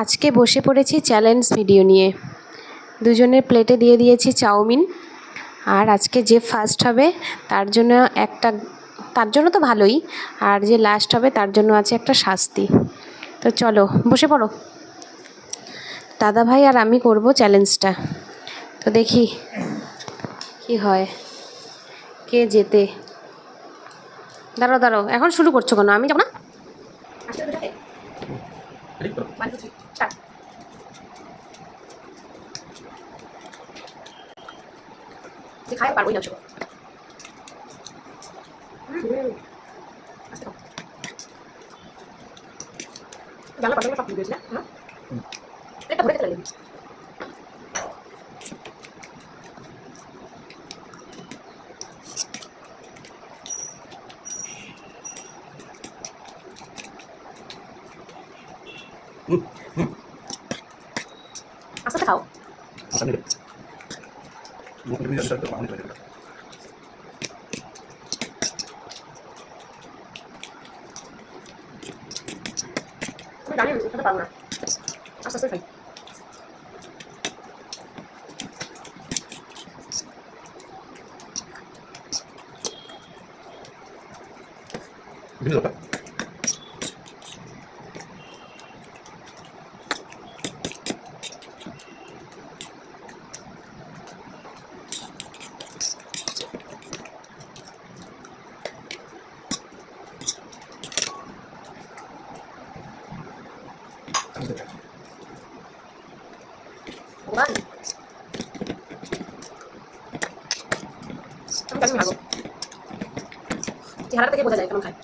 আজকে বসে পড়েছি চ্যালেঞ্জ ভিডিও নিয়ে। দুজনের প্লেটে দিয়ে দিয়েছি চাউমিন, আর আজকে যে ফার্স্ট হবে তার জন্য তো ভালোই, আর যে লাস্ট হবে তার জন্য আছে একটা শাস্তি। তো চলো বসে পড়ো। দাদা ভাই আর আমি করব চ্যালেঞ্জটা, তো দেখি কি হয়, কে জেতে। দাঁড়াও দাঁড়াও, এখন শুরু করছো কেন? আমি যাবো না। খাই পারবোই না। জানলা পাশে সব দিয়েছি না, এটা ধরে খেতে লাগে। আস্তে খাও। আমি জানি খেতে পারবো না, আস্তে আস্তে খাই। আমি ভালো চেহারা থেকে বোঝা যায় কেমন খায়।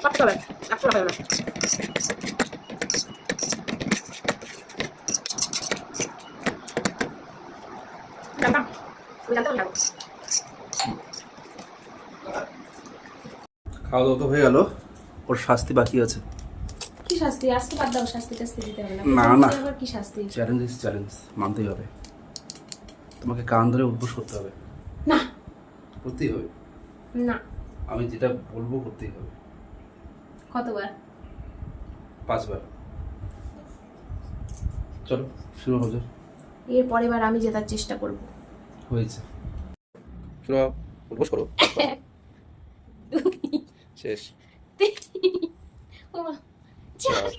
সব হবে, একশো হবে না। খাওয়া দাওয়া তো হয়ে গেল, ওর শাস্তি বাকি আছে। কি শাস্তি? আজকে বাদ দাও, শাস্তি টাস্তি দিতে হবে না। না না, আবার কি শাস্তি? চ্যালেঞ্জ ইজ চ্যালেঞ্জ, মানতেই হবে। তোমাকে কান ধরে উদ্বোস করতে হবে। না, করতেই হবে। না, আমি যেটা বলবো করতেই হবে। কতবার? 5 বার। চলো শুরু হয়ে যাক। এর পরের বার আমি জেতার চেষ্টা করব। হয়েছে, শুরু হও, উদ্বোস করো। শেষ। 4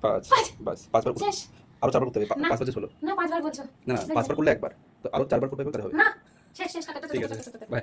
5 বাস 5 বার শেষ। আরো 4 বার করতে হবে। 5 বাজে হলো না, 5 বার বলছো না, 5 বার করলে একবার, তো আরো 4 বার করতে হবে, তাহলে হবে না। শেষ শেষ। ঠিক আছে, বাই।